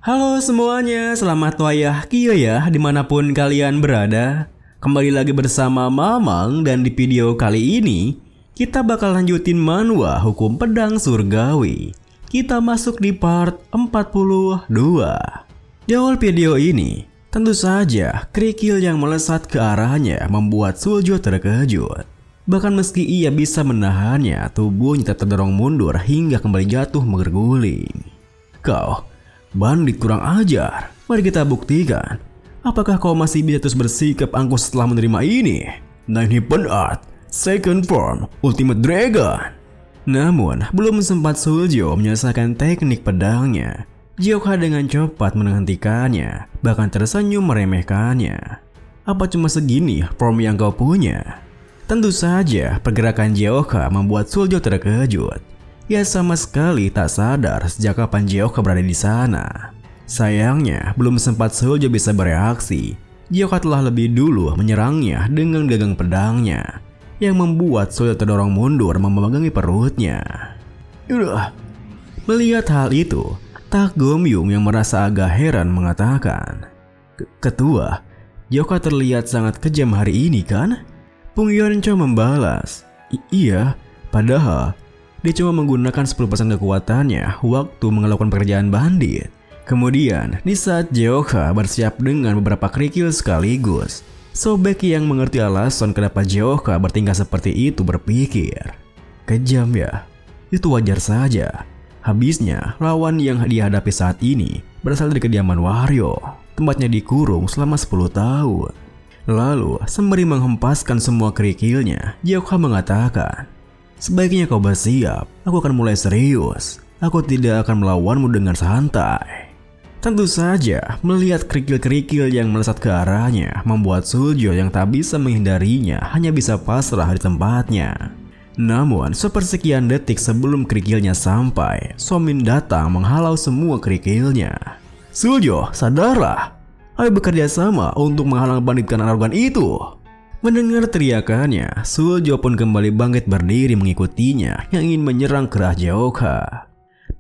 Halo semuanya, selamat wayah Kio ya dimanapun kalian berada. Kembali lagi bersama Mamang dan di video kali ini kita bakal lanjutin manhwa Hukum Pedang Surgawi. Kita masuk di part 42. Di awal video ini, tentu saja kerikil yang melesat ke arahnya membuat Suljo terkejut. Bahkan meski ia bisa menahannya, tubuhnya tetap terdorong mundur hingga kembali jatuh berguling. Kau bandit kurang ajar, mari kita buktikan. Apakah kau masih bisa terus bersikap angkuh setelah menerima ini? Nine Heaven Art, Second Form, Ultimate Dragon. Namun, belum sempat Suljo menyelesaikan teknik pedangnya, Gyokha dengan cepat menghentikannya, bahkan tersenyum meremehkannya. Apa cuma segini form yang kau punya? Tentu saja, pergerakan Gyokha membuat Suljo terkejut. Ia sama sekali tak sadar sejak kapan Gyokha berada di sana. Sayangnya, belum sempat Suljo bisa bereaksi, Gyokha telah lebih dulu menyerangnya dengan gagang pedangnya, yang membuat Suljo terdorong mundur memegangi perutnya. Melihat hal itu, Tak Gomyung yang merasa agak heran mengatakan, Ketua, Gyokha terlihat sangat kejam hari ini kan? Pung Yeoncho membalas, Iya, padahal dia cuma menggunakan 10% kekuatannya waktu melakukan pekerjaan bandit. Kemudian, di saat Gyokha bersiap dengan beberapa kerikil sekaligus, Sobek yang mengerti alasan kenapa Gyokha bertingkah seperti itu berpikir, kejam ya, itu wajar saja. Habisnya, lawan yang dihadapi saat ini berasal dari kediaman Waryo, tempatnya dikurung selama 10 tahun. Lalu, sembari menghempaskan semua kerikilnya, Gyokha mengatakan, Sebaiknya kau bersiap, aku akan mulai serius. Aku tidak akan melawanmu dengan santai. Tentu saja, melihat kerikil-kerikil yang melesat ke arahnya membuat Suljo yang tak bisa menghindarinya hanya bisa pasrah di tempatnya. Namun, sepersekian detik sebelum kerikilnya sampai, Somin datang menghalau semua kerikilnya. Suljo, sadarlah! Ayo bekerja sama untuk menghalang bandit kanan arogan itu. Mendengar teriakannya, Suljo pun kembali bangkit berdiri mengikutinya yang ingin menyerang ke arah Gyokha.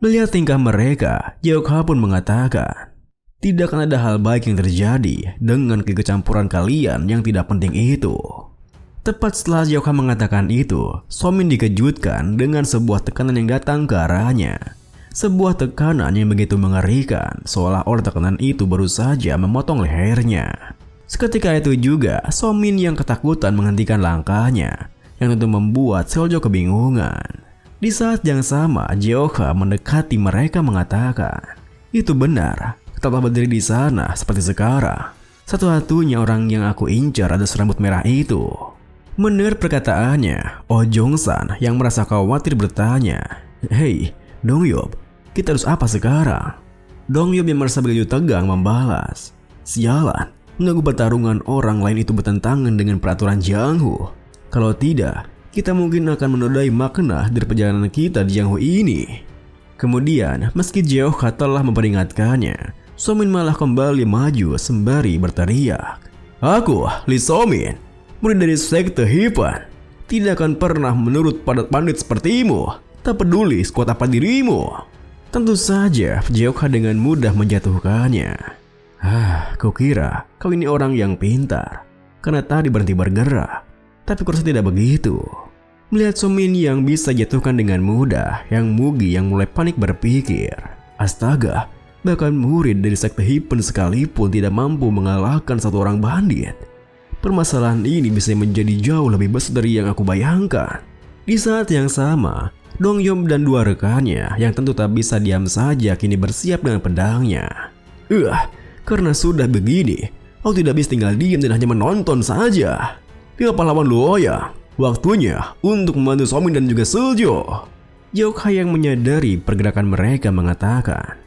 Melihat tingkah mereka, Gyokha pun mengatakan, tidak akan ada hal baik yang terjadi dengan kecampuran kalian yang tidak penting itu. Tepat setelah Gyokha mengatakan itu, Somin dikejutkan dengan sebuah tekanan yang datang ke arahnya. Sebuah tekanan yang begitu mengerikan, seolah-olah tekanan itu baru saja memotong lehernya. Seketika itu juga, Somin yang ketakutan menghentikan langkahnya, yang tentu membuat Suljo kebingungan. Di saat yang sama, Gyokha mendekati mereka mengatakan, itu benar, tetaplah berdiri di sana seperti sekarang. Satu-satunya orang yang aku incar adalah serambut merah itu. Mendengar perkataannya, Oh Jongsan yang merasa khawatir bertanya, Hei, Dongyop, kita harus apa sekarang? Dongyop yang merasa begitu tegang membalas, Sialan, mengganggu pertarungan orang lain itu bertentangan dengan peraturan Jianghu. Kalau tidak, kita mungkin akan menodai makna dari perjalanan kita di Jianghu ini. Kemudian, meski Gyokha telah memperingatkannya, Somin malah kembali maju sembari berteriak, Aku, Lee Somin, murid dari Sekte Heaven, tidak akan pernah menurut pada pandit sepertimu. Tak peduli sekuat apa dirimu. Tentu saja Gyokha dengan mudah menjatuhkannya. Kukira kau ini orang yang pintar karena tadi berhenti bergerak. Tapi kurasa tidak begitu. Melihat Somin yang bisa jatuhkan dengan mudah, yang Mugi yang mulai panik berpikir, Astaga, bahkan murid dari Sekte Heaven sekalipun tidak mampu mengalahkan satu orang bandit. Permasalahan ini bisa menjadi jauh lebih besar dari yang aku bayangkan. Di saat yang sama, Dongyop dan dua rekannya yang tentu tak bisa diam saja kini bersiap dengan pedangnya. Karena sudah begini, aku tidak bisa tinggal diam dan hanya menonton saja. Dia pahlawan Luoyang, waktunya untuk membantu Somin dan juga Suljo. Gyokha yang menyadari pergerakan mereka mengatakan,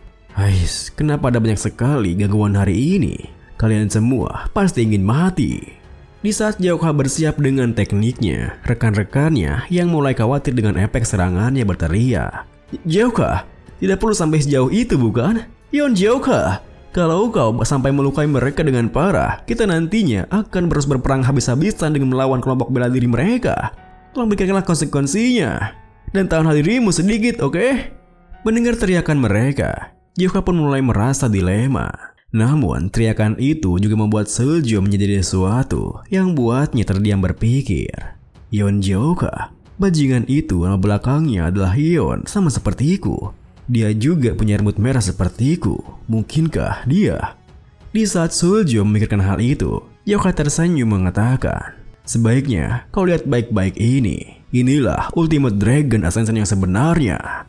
kenapa ada banyak sekali gangguan hari ini? Kalian semua pasti ingin mati. Di saat Gyokha bersiap dengan tekniknya, rekan-rekannya yang mulai khawatir dengan efek serangannya berteriak, Gyokha, tidak perlu sampai sejauh itu bukan? Yon Gyokha, kalau kau sampai melukai mereka dengan parah, kita nantinya akan terus berperang habis-habisan dengan melawan kelompok bela diri mereka. Tolong pikirkanlah konsekuensinya. Dan tahan dirimu sedikit, oke? Mendengar teriakan mereka, Jioka pun mulai merasa dilema. Namun teriakan itu juga membuat Suljo menjadi sesuatu yang buatnya terdiam berpikir. Yeon Jioka, bajingan itu nama belakangnya adalah Yeon, sama sepertiku. Dia juga punya rambut merah sepertiku. Mungkinkah dia? Di saat Suljo memikirkan hal itu, Jioka tersenyum mengatakan, sebaiknya kau lihat baik-baik ini. Inilah Ultimate Dragon Ascension yang sebenarnya.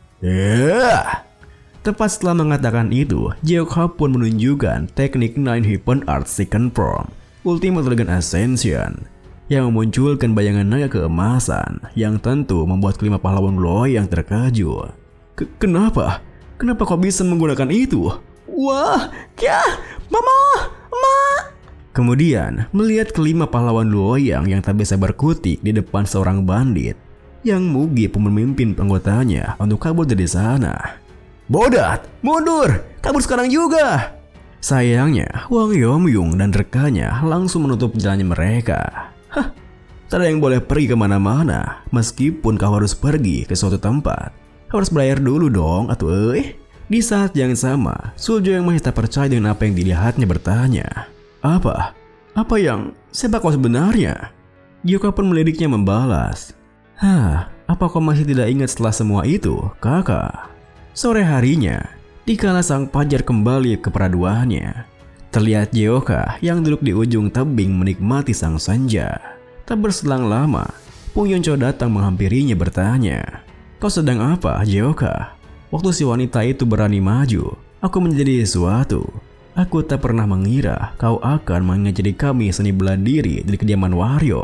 Tepat setelah mengatakan itu, Jioka pun menunjukkan teknik Nine Heaven Art Second Form Ultimate Dragon Ascension yang memunculkan bayangan naga keemasan yang tentu membuat kelima pahlawan loyang terkejut. Kenapa? Kenapa kau bisa menggunakan itu? Wah, ya, mama. Kemudian, melihat kelima pahlawan loyang yang tak bisa berkutik di depan seorang bandit, Yang Mugi pun memimpin anggotanya untuk kabur dari sana. Bodat, mundur, kabur sekarang juga. Sayangnya, Wang Yomyung dan rekannya langsung menutup jalannya mereka. Tak ada yang boleh pergi kemana-mana, meskipun kau harus pergi ke suatu tempat. Harus bayar dulu dong, atuh. Di saat yang sama, Suljo yang masih tak percaya dengan apa yang dilihatnya bertanya, Apa? Apa yang? Siapa kau sebenarnya? Jioka pun melidiknya membalas, apa kau masih tidak ingat setelah semua itu, kakak? Sore harinya, dikala sang fajar kembali ke peraduannya, terlihat Jioka yang duduk di ujung tebing menikmati sang senja. Tak berselang lama, Pung Yoncho datang menghampirinya bertanya, Kau sedang apa, Jioka? Waktu si wanita itu berani maju, aku menjadi sesuatu. Aku tak pernah mengira kau akan mengajari kami seni bela diri di kediaman Waryo.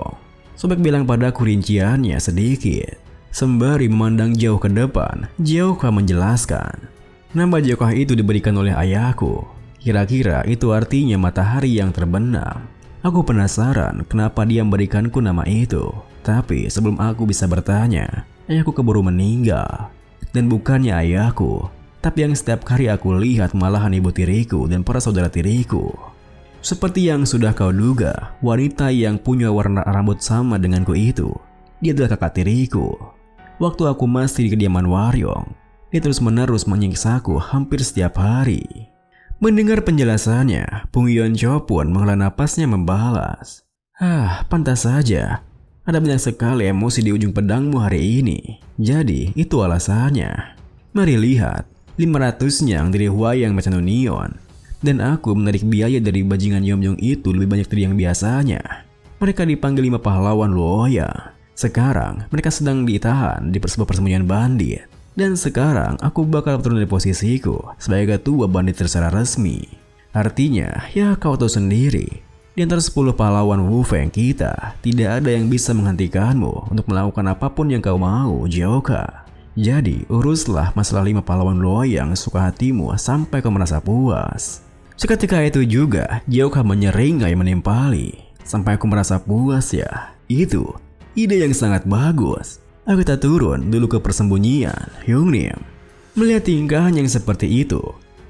Sobek bilang padaku rinciannya sedikit. Sembari memandang jauh ke depan, Jioka menjelaskan, nama Jioka itu diberikan oleh ayahku. Kira-kira itu artinya matahari yang terbenam. Aku penasaran kenapa dia memberikanku nama itu. Tapi sebelum aku bisa bertanya, ayahku keburu meninggal. Dan bukannya ayahku, tapi yang setiap hari aku lihat malahan ibu tiriku dan para saudara tiriku. Seperti yang sudah kau duga, wanita yang punya warna rambut sama denganku itu, dia adalah kakak tiriku. Waktu aku masih di kediaman Waryong, dia terus-menerus menyiksaku hampir setiap hari. Mendengar penjelasannya, Pung Yoncho pun menghela napasnya membalas, pantas saja. Ada banyak sekali emosi di ujung pedangmu hari ini. Jadi itu alasannya. Mari lihat, 500 dari Hwayang Macan Union. Dan aku menarik biaya dari bajingan Yomyong itu lebih banyak dari yang biasanya. Mereka dipanggil 5 pahlawan loyang. Sekarang mereka sedang ditahan di sebuah persembunyian bandit. Dan sekarang aku bakal turun dari posisiku sebagai ketua bandit secara resmi. Artinya, ya kau tahu sendiri, di antara 10 pahlawan Wu Feng kita, tidak ada yang bisa menghentikanmu untuk melakukan apapun yang kau mau, Jioka. Jadi, uruslah masalah 5 pahlawan loyang suka hatimu sampai kau merasa puas. Seketika itu juga, Jioka menyeringai menimpali. Sampai aku merasa puas ya. Itu ide yang sangat bagus. Aku tak turun dulu ke persembunyian, Hyungnim. Melihat tingkahnya yang seperti itu,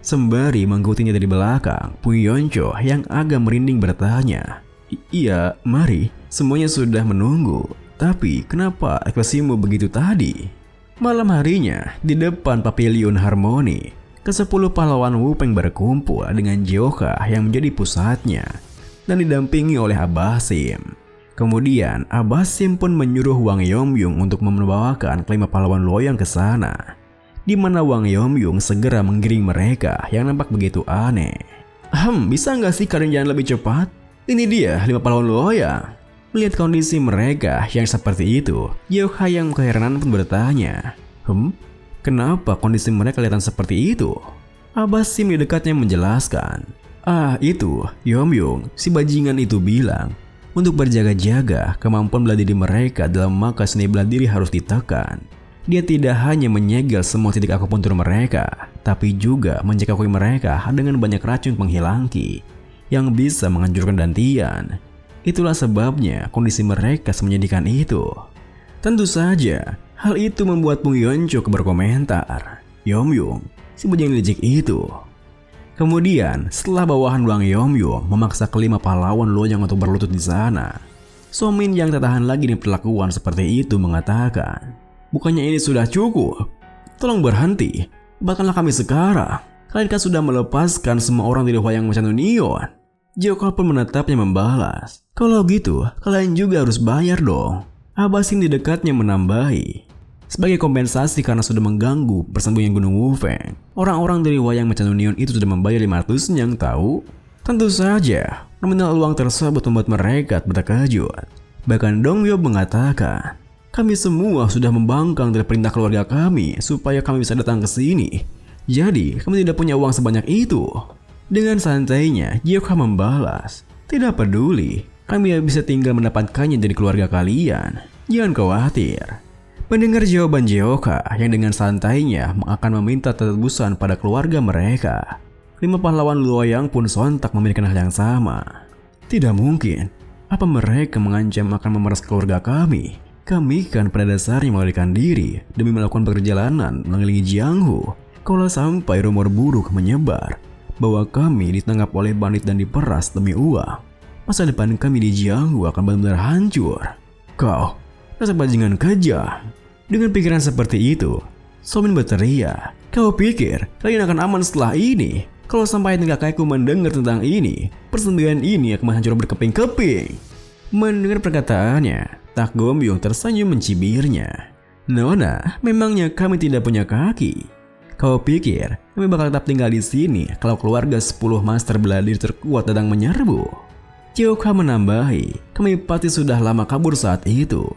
sembari menggutinya dari belakang, Pung Yoncho yang agak merinding bertanya, Iya, mari, semuanya sudah menunggu. Tapi kenapa ekspresimu begitu tadi? Malam harinya, di depan Pavilion Harmoni, ke-10 pahlawan Wu Feng berkumpul dengan Jioka yang menjadi pusatnya dan didampingi oleh Abasim. Kemudian Abasim pun menyuruh Wang Yomyung untuk membawakan kelima pahlawan loyang ke sana, di mana Wang Yomyung segera menggiring mereka yang nampak begitu aneh. Bisa nggak sih kalian jalan lebih cepat? Ini dia 5 pahlawan loyang. Melihat kondisi mereka yang seperti itu, Jioka yang keheranan pun bertanya, kenapa kondisi mereka kelihatan seperti itu? Abasim di dekatnya menjelaskan, itu Yomyung, si bajingan itu bilang, untuk berjaga-jaga, kemampuan bela diri mereka dalam maka seni bela diri harus ditekan. Dia tidak hanya menyegel semua titik akupuntur mereka, tapi juga mencekakui mereka dengan banyak racun penghilang ki yang bisa menghancurkan dantian. Itulah sebabnya kondisi mereka menyedihkan itu. Tentu saja, hal itu membuat Pung Yoncho berkomentar, Yomyung, si bajingan licik itu. Kemudian, setelah bawahan Wang Yomyung memaksa kelima pahlawan loyang untuk berlutut di sana, Somin yang tak tahan lagi dengan perlakuan seperti itu mengatakan, bukannya ini sudah cukup? Tolong berhenti, bahkanlah kami sekarang. Kalian kan sudah melepaskan semua orang dari Hwayang Macan Union. Jioka pun menatapnya membalas. Kalau gitu, kalian juga harus bayar dong. Abasin di dekatnya menambahi. Sebagai kompensasi karena sudah mengganggu persembunyian Gunung Wufeng, orang-orang dari Hwayang Macan Union itu sudah membayar 500 nyang tahu. Tentu saja, nominal uang tersebut membuat mereka terkejut. Bahkan Dongyop mengatakan, kami semua sudah membangkang dari perintah keluarga kami supaya kami bisa datang ke sini. Jadi, kami tidak punya uang sebanyak itu. Dengan santainya, Jioka membalas, tidak peduli, kami bisa tinggal mendapatkannya dari keluarga kalian. Jangan khawatir. Mendengar jawaban Jioka yang dengan santainya akan meminta tebusan pada keluarga mereka, 5 pahlawan Luoyang pun sontak memikirkan hal yang sama. Tidak mungkin. Apa mereka mengancam akan memeras keluarga kami? Kami kan pada dasarnya melarikan diri demi melakukan perjalanan mengelilingi Jianghu. Kalau sampai rumor buruk menyebar bahwa kami ditangkap oleh bandit dan diperas demi uang, masa depan kami di Jianghu akan benar-benar hancur. Kau, rasa bajingan kejam. Dengan pikiran seperti itu, Somin berteriak, kau pikir kalian akan aman setelah ini? Kalau sampai kakekku mendengar tentang ini, persembunyian ini akan hancur berkeping-keping. Mendengar perkataannya, Tak Gombyung tersenyum mencibirnya. Nona, memangnya kami tidak punya kaki? Kau pikir kami bakal tetap tinggal di sini kalau keluarga 10 master beladir terkuat datang menyerbu? Jioka menambahi, kami pasti sudah lama kabur saat itu.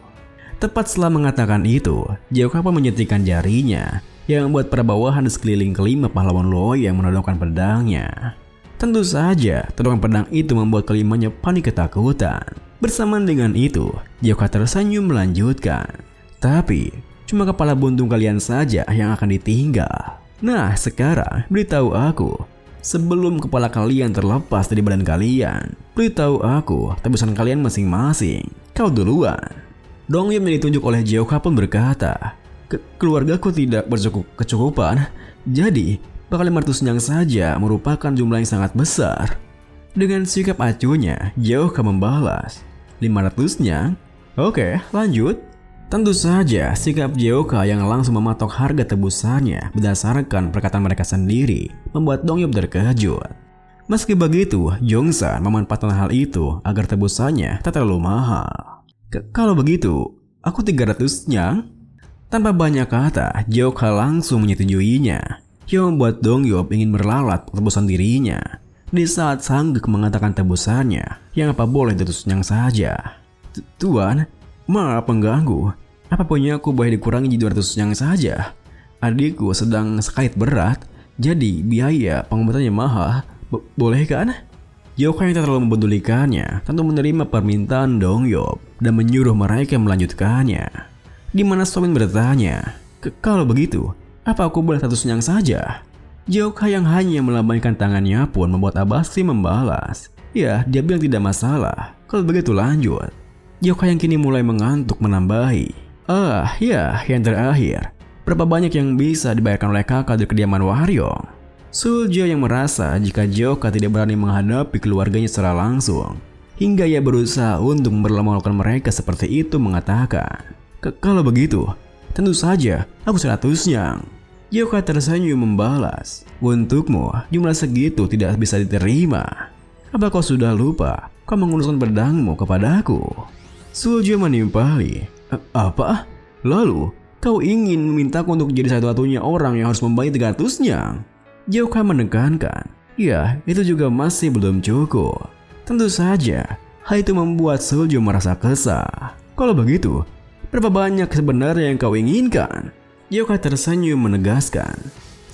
Tepat setelah mengatakan itu, Jioka pun menyetikkan jarinya yang membuat perbawahan di sekeliling kelima pahlawan Luoyang menodongkan pedangnya. Tentu saja, todongan pedang itu membuat kelimanya panik ketakutan. Bersamaan dengan itu, Jioka tersenyum melanjutkan. Tapi, cuma kepala buntung kalian saja yang akan ditinggal. Nah, sekarang beritahu aku, sebelum kepala kalian terlepas dari badan kalian, beritahu aku tebusan kalian masing-masing. Kau duluan. Dongyop yang ditunjuk oleh Jioka pun berkata, keluargaku tidak berkecukupan, jadi bakal 500 nyang saja merupakan jumlah yang sangat besar. Dengan sikap acuhnya, Jioka membalas, 500 nyang? Oke, lanjut. Tentu saja sikap Jioka yang langsung mematok harga tebusannya berdasarkan perkataan mereka sendiri membuat Dongyop terkejut. Meski begitu, Jongsan memanfaatkan hal itu agar tebusannya tak terlalu mahal. Kalau begitu, aku 300 nyang? Tanpa banyak kata, Jioka langsung menyetujuinya, yang membuat Dongyop ingin merlalat tebusan dirinya. Di saat Sanggek mengatakan tebusannya, yang apa boleh 200 nyang saja. Tuan, maaf mengganggu. Apa punya aku boleh dikurangi jadi 200 nyang saja? Adikku sedang sakit berat, jadi biaya pengobatannya mahal. Boleh kan? Jioka yang tak terlalu mempedulikannya tentu menerima permintaan Dongyop dan menyuruh mereka melanjutkannya. Di mana Somin bertanya, kalau begitu, apa aku boleh 100 nyang saja? Jioka yang hanya melambaikan tangannya pun membuat Abasi membalas. Ya, dia bilang tidak masalah. Kalau begitu lanjut. Jioka yang kini mulai mengantuk menambahi. Ya, yang terakhir. Berapa banyak yang bisa dibayarkan oleh kakak di kediaman Hwaryong? Suljo yang merasa jika Jioka tidak berani menghadapi keluarganya secara langsung, hingga ia berusaha untuk memperlamakan mereka seperti itu mengatakan, kalau begitu, tentu saja aku 100 nyang. Jioka tersenyum membalas, untukmu jumlah segitu tidak bisa diterima. Apa kau sudah lupa kau menguruskan pedangmu kepadaku? Suljo menimpali, apa? Lalu kau ingin memintaku untuk jadi satu-satunya orang yang harus membayar 300 nyang? Jioka menekankan, ya itu juga masih belum cukup. Tentu saja, hal itu membuat Suljo merasa kesal. Kalau begitu, berapa banyak sebenarnya yang kau inginkan? Jioka tersenyum menegaskan,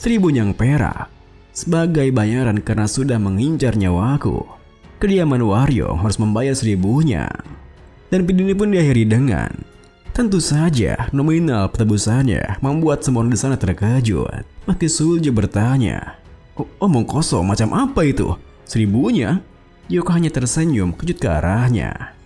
1000 nyang perak. Sebagai bayaran karena sudah mengincar nyawaku, kediaman Hwaryong harus membayar 1000 nyang. Dan video ini pun diakhiri dengan, tentu saja nominal tebusannya membuat semua orang di sana terkejut. Meski Suljo bertanya, omong kosong macam apa itu? 1000 nyang? Jioka hanya tersenyum kejut ke arahnya.